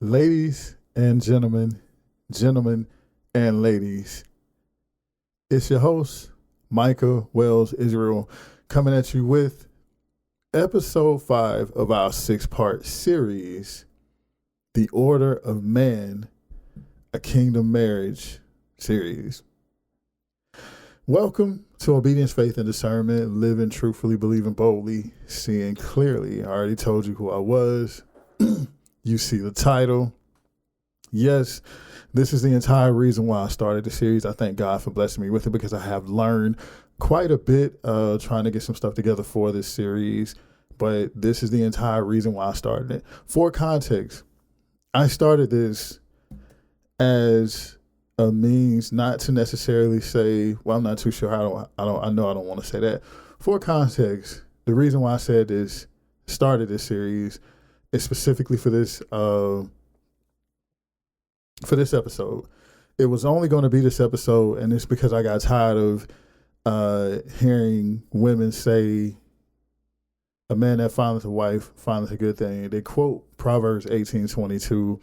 Ladies and gentlemen and ladies, it's your host, Micah Wells Israel, coming at you with episode 5 of our 6-part series, The Order of Man, a Kingdom Marriage series. Welcome to Obedience, Faith, and Discernment, living truthfully, believing boldly, seeing clearly. I already told you who I was. You see the title. Yes, this is the entire reason why I started the series. I thank God for blessing me with it because I have learned quite a bit trying to get some stuff together for this series. But this is the entire reason why I started it. For context, I started this as a means not to necessarily say, well, I'm not too sure how I don't want to say that. For context, the reason why I said this, started this series, is specifically for this episode. It was only going to be this episode, and it's because I got tired of hearing women say, "A man that findeth a wife findeth a good thing." They quote Proverbs 18:22,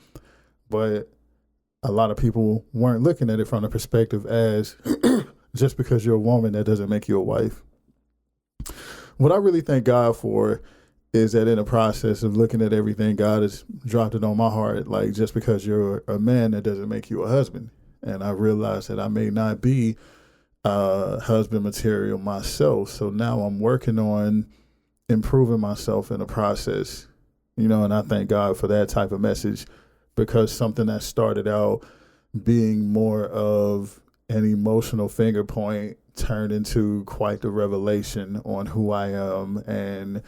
but a lot of people weren't looking at it from the perspective as just because you're a woman, that doesn't make you a wife. What I really thank God for is that in the process of looking at everything, God has dropped it on my heart, like, just because you're a man, that doesn't make you a husband. And I realized that I may not be husband material myself. So now I'm working on improving myself in the process, and I thank God for that type of message, because something that started out being more of an emotional finger point turned into quite the revelation on who I am and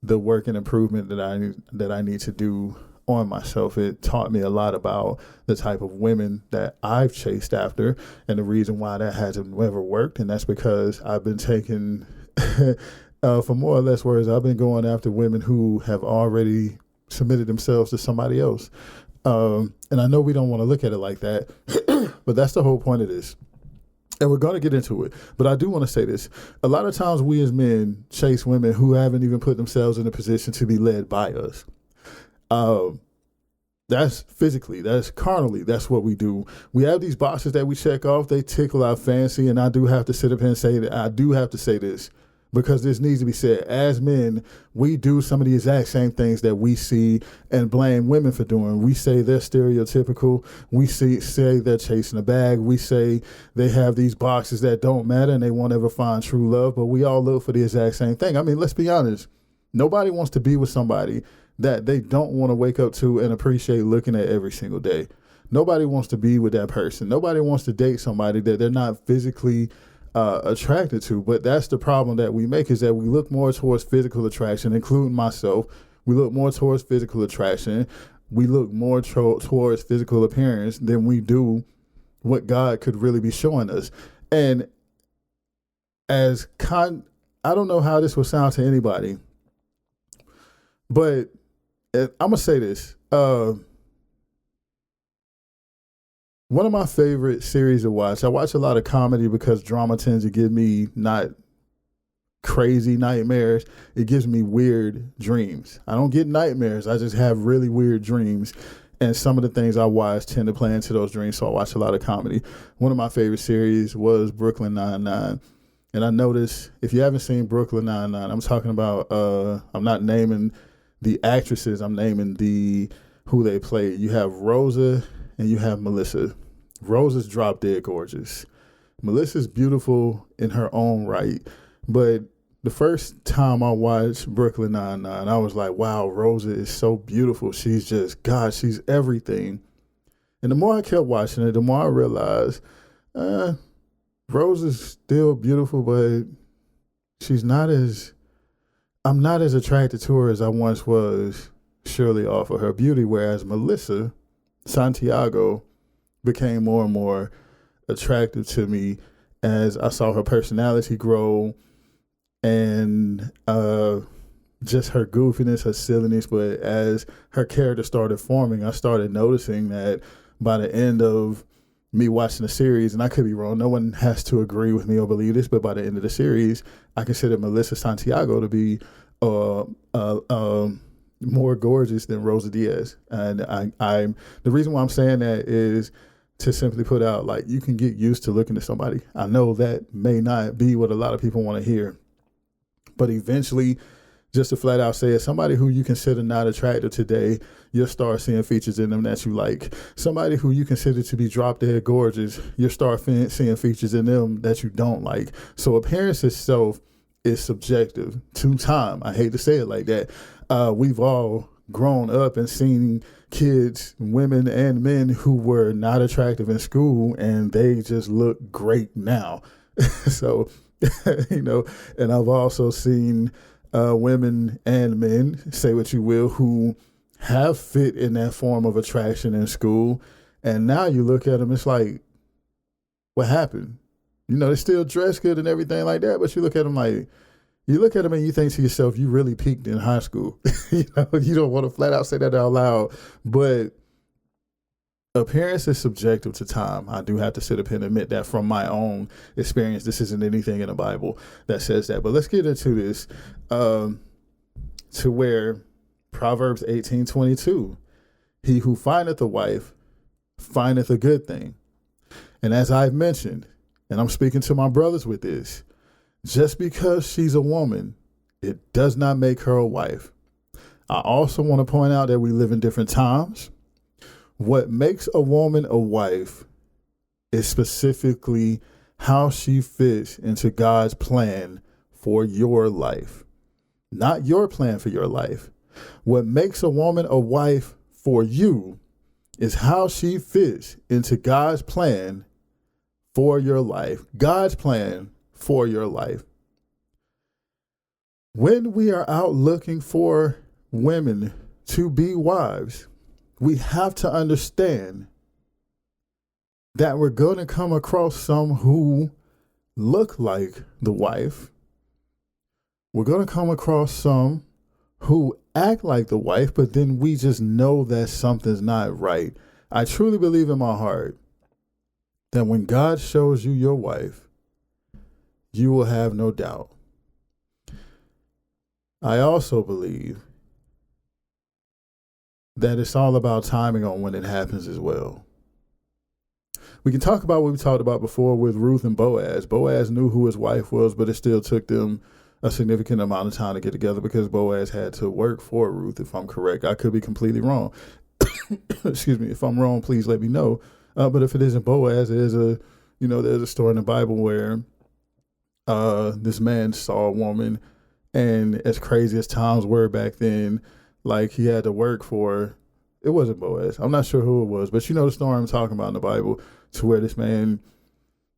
the work and improvement that I need to do on myself. It taught me a lot about the type of women that I've chased after and the reason why that hasn't ever worked. And that's because I've been taking, for more or less words, I've been going after women who have already submitted themselves to somebody else. And I know we don't want to look at it like that, but that's the whole point of this. And we're going to get into it. But I do want to say this. A lot of times we as men chase women who haven't even put themselves in a position to be led by us. That's physically, that's carnally, that's what we do. We have these boxes that we check off. They tickle our fancy. And I do have to sit up here and say that I do have to say this, because this needs to be said. As men, we do some of the exact same things that we see and blame women for doing. We say they're stereotypical. We say they're chasing a bag. We say they have these boxes that don't matter and they won't ever find true love. But we all look for the exact same thing. I mean, let's be honest. Nobody wants to be with somebody that they don't want to wake up to and appreciate looking at every single day. Nobody wants to be with that person. Nobody wants to date somebody that they're not physically attracted to. But that's the problem that we make, is that we look more towards physical attraction, including myself. We look more towards physical attraction. We look more towards physical appearance than we do what God could really be showing us. And I don't know how this will sound to anybody, but I'm going to say this. One of my favorite series to watch, I watch a lot of comedy because drama tends to give me not crazy nightmares. It gives me weird dreams. I don't get nightmares. I just have really weird dreams. And some of the things I watch tend to play into those dreams. So I watch a lot of comedy. One of my favorite series was Brooklyn Nine-Nine. And I noticed, if you haven't seen Brooklyn Nine-Nine, I'm talking about, I'm not naming the actresses. I'm naming who they play. You have Rosa and you have Melissa. Rosa's drop dead gorgeous. Melissa's beautiful in her own right. But the first time I watched Brooklyn Nine-Nine, I was like, wow, Rosa is so beautiful. She's just, God, she's everything. And the more I kept watching it, the more I realized, Rosa's still beautiful, but I'm not as attracted to her as I once was, surely off of her beauty. Whereas Melissa Santiago became more and more attractive to me as I saw her personality grow and just her goofiness, her silliness. But as her character started forming, I started noticing that by the end of me watching the series, and I could be wrong, no one has to agree with me or believe this, but by the end of the series, I consider Melissa Santiago to be more gorgeous than Rosa Diaz. And I'm the reason why I'm saying that is to simply put out, like, you can get used to looking at somebody. I know that may not be what a lot of people want to hear, but eventually, just to flat out say it, somebody who you consider not attractive today, you'll start seeing features in them that you like. Somebody who you consider to be drop dead gorgeous, you'll start seeing features in them that you don't like. So appearance itself is subjective to time. I hate to say it like that. We've all grown up and seen kids, women and men who were not attractive in school, and they just look great now. So, and I've also seen women and men, say what you will, who have fit in that form of attraction in school. And now you look at them, it's like, what happened? They still dress good and everything like that, but you look at them and you think to yourself, you really peaked in high school. You don't want to flat out say that out loud, but appearance is subjective to time. I do have to sit up and admit that from my own experience. This isn't anything in the Bible that says that. But let's get into this to where Proverbs 18:22, he who findeth a wife findeth a good thing. And as I've mentioned, and I'm speaking to my brothers with this, just because she's a woman, it does not make her a wife. I also want to point out that we live in different times. What makes a woman a wife is specifically how she fits into God's plan for your life, not your plan for your life. What makes a woman a wife for you is how she fits into God's plan for your life, God's plan for your life. When we are out looking for women to be wives, we have to understand that we're going to come across some who look like the wife. We're going to come across some who act like the wife, but then we just know that something's not right. I truly believe in my heart that when God shows you your wife, you will have no doubt. I also believe that it's all about timing on when it happens as well. We can talk about what we talked about before with Ruth and Boaz. Boaz knew who his wife was, but it still took them a significant amount of time to get together because Boaz had to work for Ruth, if I'm correct. I could be completely wrong. Excuse me. If I'm wrong, please let me know. But if it isn't Boaz, there's a story in the Bible where this man saw a woman, and as crazy as times were back then, like he had to work for, it wasn't Boaz. I'm not sure who it was, but you know the story I'm talking about in the Bible, to where this man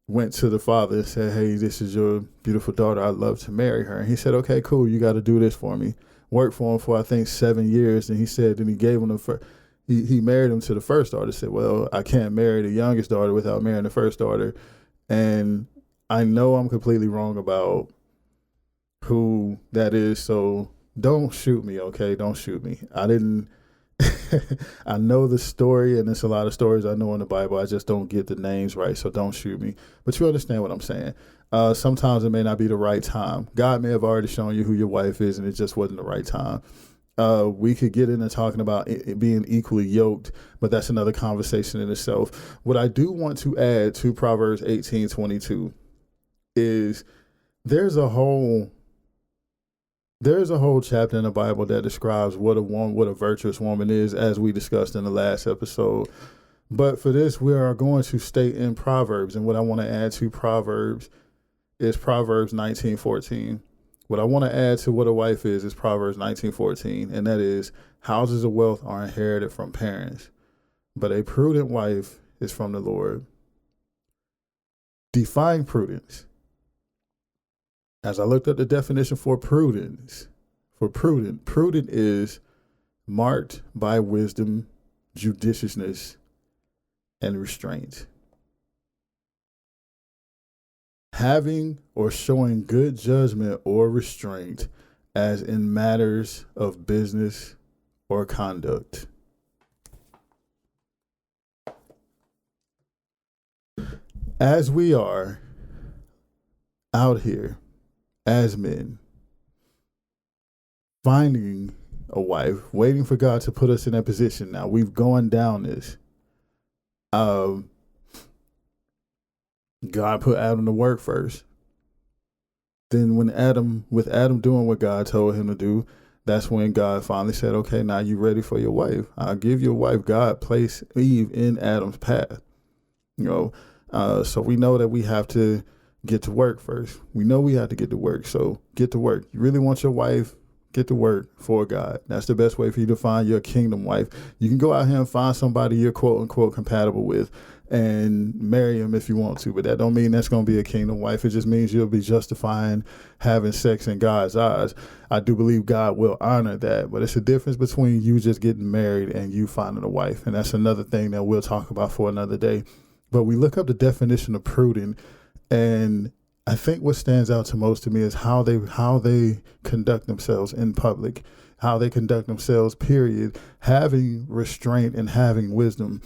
went to the father and said, hey, this is your beautiful daughter. I'd love to marry her. And he said, okay, cool. You got to do this for me. Worked for him for, I think, 7 years. And he said, and he gave him he married him to the first daughter. Said, well, I can't marry the youngest daughter without marrying the first daughter. And I know I'm completely wrong about who that is. So don't shoot me. Okay. Don't shoot me. I know the story, and there's a lot of stories I know in the Bible. I just don't get the names right, so don't shoot me. But you understand what I'm saying. Sometimes it may not be the right time. God may have already shown you who your wife is, and it just wasn't the right time. We could get into talking about it being equally yoked, but that's another conversation in itself. What I do want to add to Proverbs 18:22 is there's a whole chapter in the Bible that describes what a virtuous woman is, as we discussed in the last episode. But for this, we are going to stay in Proverbs. And what I want to add to Proverbs is Proverbs 19:14. What I want to add to what a wife is Proverbs 19:14. And that is, houses of wealth are inherited from parents, but a prudent wife is from the Lord. Define prudence. As I looked up the definition for prudent is marked by wisdom, judiciousness, and restraint. Having or showing good judgment or restraint as in matters of business or conduct. As we are out here as men, finding a wife, waiting for God to put us in that position. Now we've gone down this. God put Adam to work first. Then with Adam doing what God told him to do, that's when God finally said, okay, now you ready for your wife. I'll give you a wife. God placed Eve in Adam's path. So we know that we have to get to work first. We know we have to get to work. So get to work. You really want your wife? Get to work for God. That's the best way for you to find your kingdom wife. You can go out here and find somebody you're quote unquote compatible with and marry him if you want to, but that don't mean that's going to be a kingdom wife. It just means you'll be justifying having sex in God's eyes. I do believe God will honor that, but it's a difference between you just getting married and you finding a wife. And that's another thing that we'll talk about for another day. But we look up the definition of prudent, and I think what stands out to most to me is how they conduct themselves in public, how they conduct themselves, period, having restraint and having wisdom.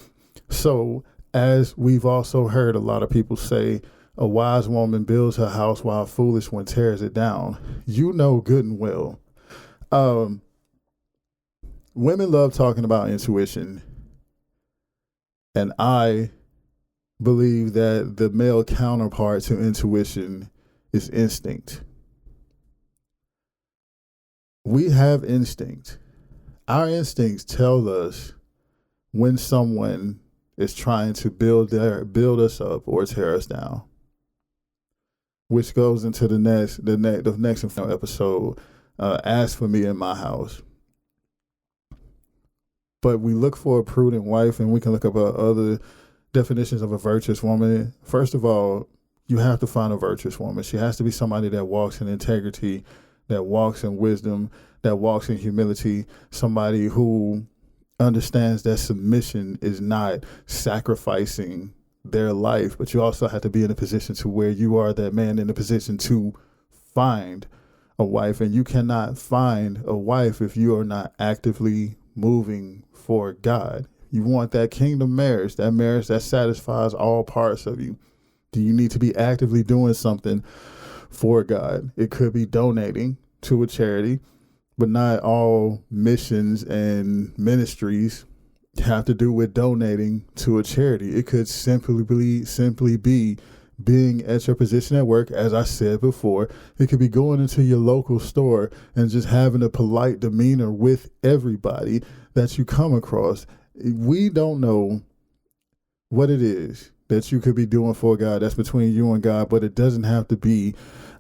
So as we've also heard a lot of people say, a wise woman builds her house while a foolish one tears it down. You know good and well. Women love talking about intuition. And I believe that the male counterpart to intuition is instinct. We have instinct. Our instincts tell us when someone is trying to build us up or tear us down, which goes into the next episode. Ask for me in my house. But we look for a prudent wife, and we can look up other definitions of a virtuous woman. First of all, you have to find a virtuous woman. She has to be somebody that walks in integrity, that walks in wisdom, that walks in humility, somebody who understands that submission is not sacrificing their life, but you also have to be in a position to where you are that man in a position to find a wife. And you cannot find a wife if you are not actively moving for God. You want that kingdom marriage that satisfies all parts of you. Do you need to be actively doing something for God? It could be donating to a charity, but not all missions and ministries have to do with donating to a charity. It could simply be being at your position at work, as I said before. It could be going into your local store and just having a polite demeanor with everybody that you come across. We don't know what it is that you could be doing for God. That's between you and God, but it doesn't have to be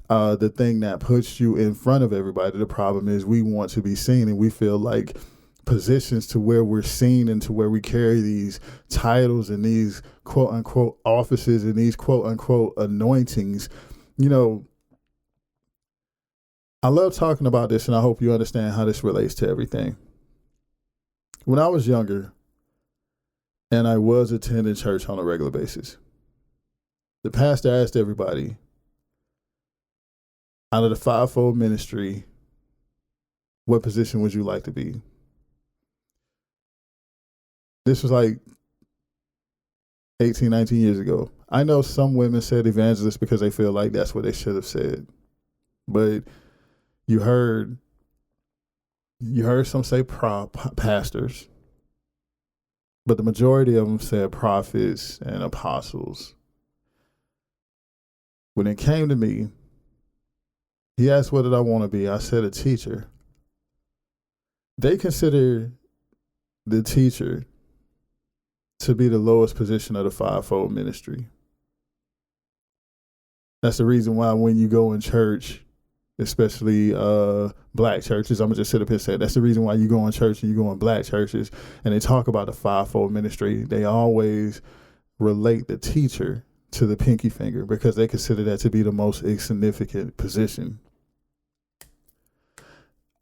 the thing that puts you in front of everybody. The problem is we want to be seen, and we feel like positions to where we're seen and to where we carry these titles and these quote unquote offices and these quote unquote anointings. I love talking about this, and I hope you understand how this relates to everything. When I was younger and I was attending church on a regular basis, the pastor asked everybody, out of the fivefold ministry, what position would you like to be? This was like 18, 19 years ago. I know some women said evangelist because they feel like that's what they should have said. But you heard some say pastors, but the majority of them said prophets and apostles. When it came to me, he asked, what did I want to be? I said a teacher. They consider the teacher to be the lowest position of the fivefold ministry. That's the reason why when you go in church, especially black churches, I'm going to just sit up here and say, that's the reason why you go in church and you go in black churches and they talk about the fivefold ministry. They always relate the teacher to the pinky finger because they consider that to be the most insignificant position.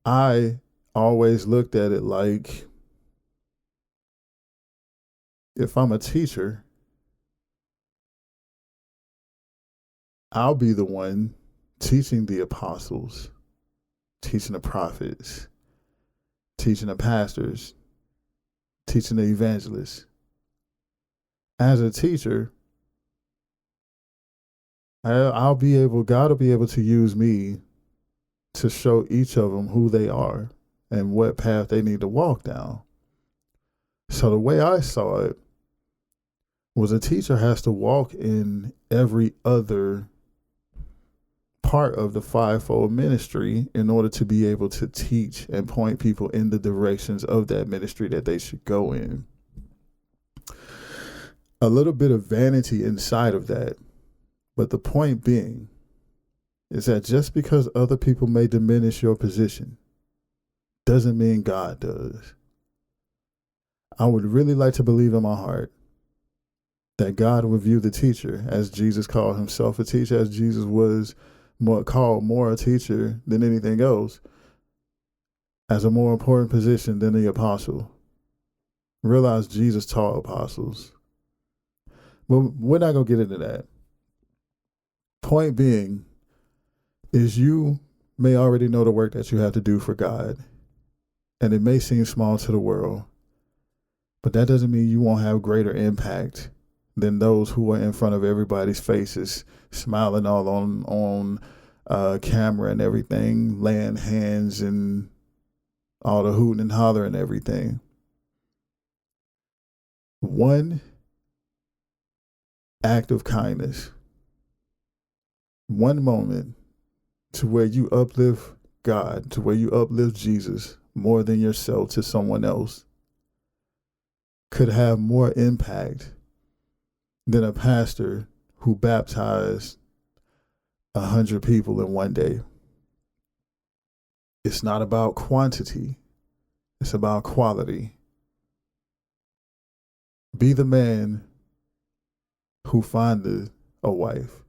I always looked at it like, if I'm a teacher, I'll be the one teaching the apostles, teaching the prophets, teaching the pastors, teaching the evangelists. As a teacher, God will be able to use me to show each of them who they are and what path they need to walk down. So the way I saw it was a teacher has to walk in every other part of the fivefold ministry in order to be able to teach and point people in the directions of that ministry that they should go in. A little bit of vanity inside of that, but the point being is that just because other people may diminish your position doesn't mean God does. I would really like to believe in my heart that God would view the teacher, as Jesus called himself a teacher, as Jesus was called more a teacher than anything else, as a more important position than the apostle. Realize Jesus taught apostles. But we're not going to get into that. Point being is you may already know the work that you have to do for God, and it may seem small to the world, but that doesn't mean you won't have greater impact than those who are in front of everybody's faces, smiling all on camera and everything, laying hands and all the hooting and hollering and everything. One act of kindness, one moment to where you uplift God, to where you uplift Jesus more than yourself to someone else, could have more impact than a pastor who baptized 100 people in one day. It's not about quantity. It's about quality. Be the man who findeth a wife.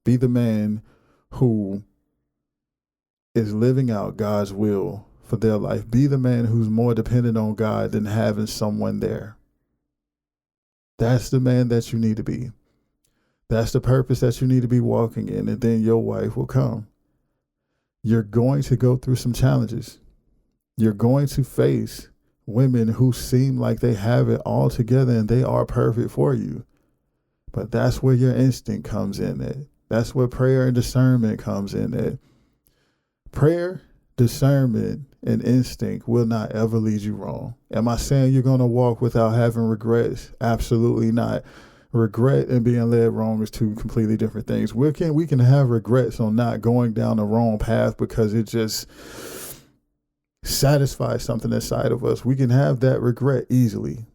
Be the man who is living out God's will for their life. Be the man who's more dependent on God than having someone there. That's the man that you need to be. That's the purpose that you need to be walking in, and then your wife will come. You're going to go through some challenges. You're going to face women who seem like they have it all together and they are perfect for you. But that's where your instinct comes in at. That's where prayer and discernment comes in at. Prayer, discernment, and instinct will not ever lead you wrong. Am I saying you're going to walk without having regrets? Absolutely not. Regret and being led wrong is two completely different things. We can have regrets on not going down the wrong path because it just satisfies something inside of us. We can have that regret easily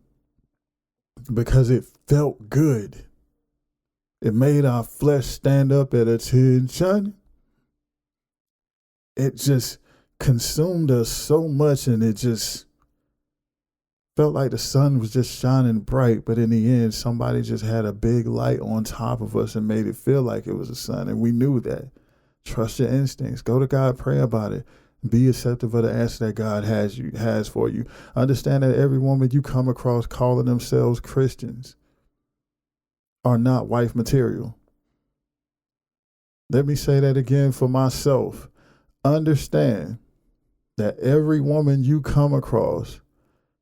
because it felt good. It made our flesh stand up at attention. It just consumed us so much, and it just felt like the sun was just shining bright, but in the end, somebody just had a big light on top of us and made it feel like it was the sun, and we knew that. Trust your instincts. Go to God, pray about it. Be accepting of the answer that God has for you. Understand that every woman you come across calling themselves Christians are not wife material. Let me say that again for myself. Understand that every woman you come across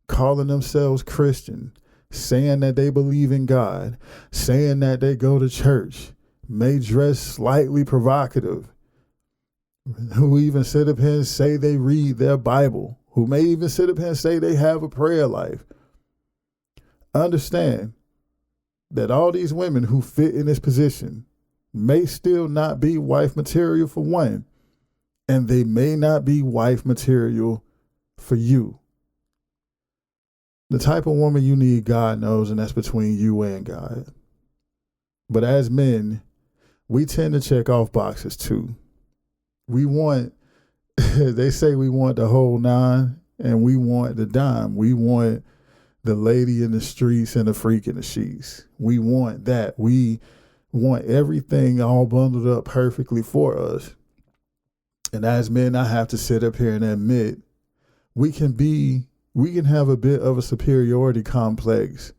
calling themselves Christian, saying that they believe in God, saying that they go to church, may dress slightly provocative, who even sit up here and say they read their Bible, who may even sit up here and say they have a prayer life. Understand that all these women who fit in this position may still not be wife material for one, and they may not be wife material for you. The type of woman you need, God knows, and that's between you and God. But as men, we tend to check off boxes too. We want, they say we want the whole nine, and we want the dime. We want the lady in the streets and the freak in the sheets. We want that. We want everything all bundled up perfectly for us. And as men, I have to sit up here and admit, we can have a bit of a superiority complex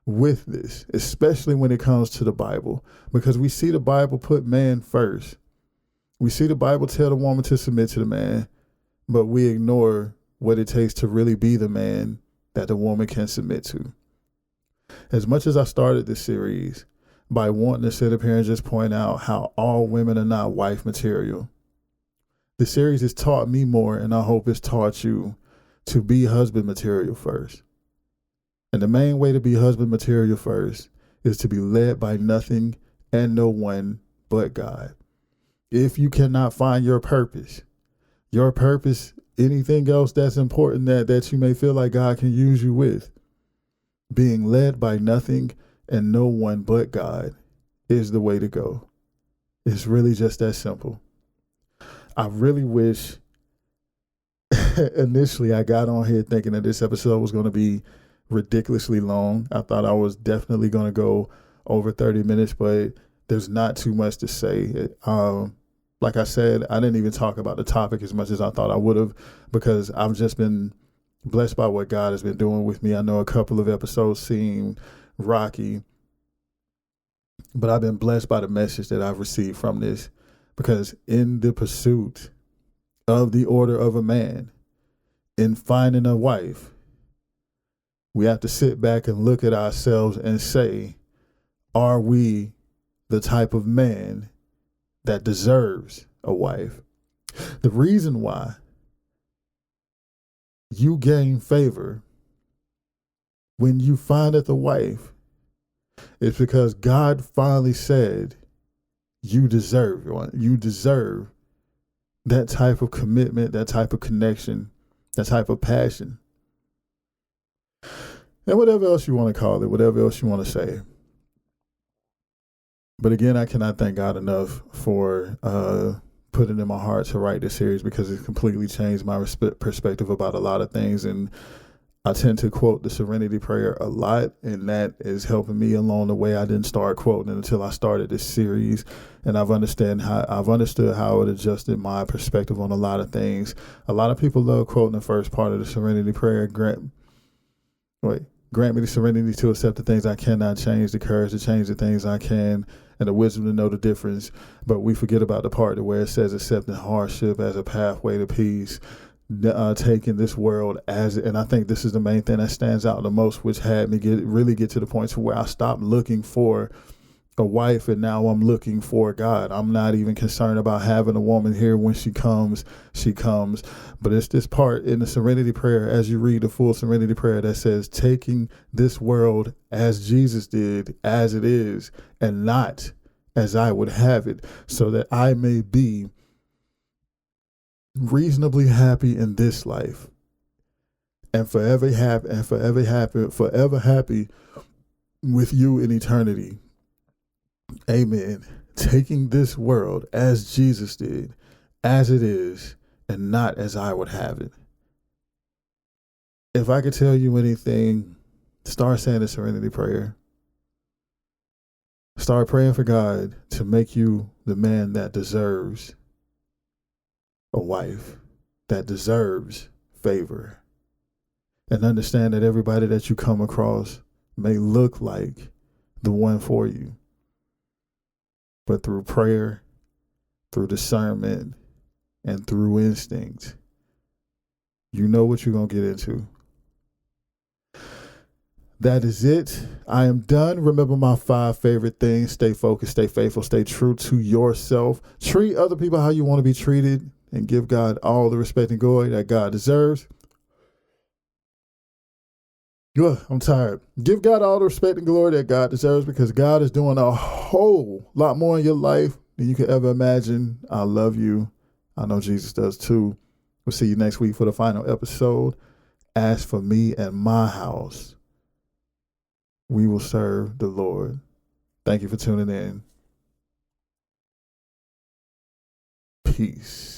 with this, especially when it comes to the Bible, because we see the Bible put man first. We see the Bible tell the woman to submit to the man, but we ignore what it takes to really be the man that the woman can submit to. As much as I started this series by wanting to sit up here and just point out how all women are not wife material, the series has taught me more, and I hope it's taught you, to be husband material first. And the main way to be husband material first is to be led by nothing and no one but God. If you cannot find your purpose, anything else that's important that you may feel like God can use you with, being led by nothing and no one but God is the way to go. It's really just that simple. I really wish initially I got on here thinking that this episode was going to be ridiculously long. I thought I was definitely going to go over 30 minutes, but there's not too much to say. Like I said, I didn't even talk about the topic as much as I thought I would have, because I've just been blessed by what God has been doing with me. I know a couple of episodes seem rocky, but I've been blessed by the message that I've received from this, because in the pursuit of the order of a man, in finding a wife, we have to sit back and look at ourselves and say, are we the type of man that deserves a wife? The reason why you gain favor when you findeth a wife is because God finally said you deserve one. You deserve that type of commitment, that type of connection, that type of passion. And whatever else you want to call it, whatever else you want to say. But again, I cannot thank God enough for putting in my heart to write this series, because it completely changed my perspective about a lot of things. And I tend to quote the Serenity Prayer a lot, and that is helping me along the way. I didn't start quoting it until I started this series, and I've understood how it adjusted my perspective on a lot of things. A lot of people love quoting the first part of the Serenity Prayer. Grant me the serenity to accept the things I cannot change, the courage to change the things I can, and the wisdom to know the difference. But we forget about the part where it says accepting hardship as a pathway to peace, taking this world as, and I think this is the main thing that stands out the most, which had me really get to the point to where I stopped looking for a wife, and now I'm looking for God. I'm not even concerned about having a woman here. When she comes. But it's this part in the Serenity Prayer, as you read the full Serenity Prayer, that says, taking this world as Jesus did, as it is, and not as I would have it, so that I may be reasonably happy in this life, and forever happy with you in eternity. Amen. Taking this world as Jesus did, as it is, and not as I would have it. If I could tell you anything, start saying the Serenity Prayer. Start praying for God to make you the man that deserves a wife, that deserves favor. And understand that everybody that you come across may look like the one for you. But through prayer, through discernment, and through instinct, you know what you're going to get into. That is it. I am done. Remember my 5 favorite things. Stay focused, stay faithful, stay true to yourself. Treat other people how you want to be treated, and give God all the respect and glory that God deserves. I'm tired. Give God all the respect and glory that God deserves, because God is doing a whole lot more in your life than you could ever imagine. I love you. I know Jesus does too. We'll see you next week for the final episode. As for me and my house, we will serve the Lord. Thank you for tuning in. Peace.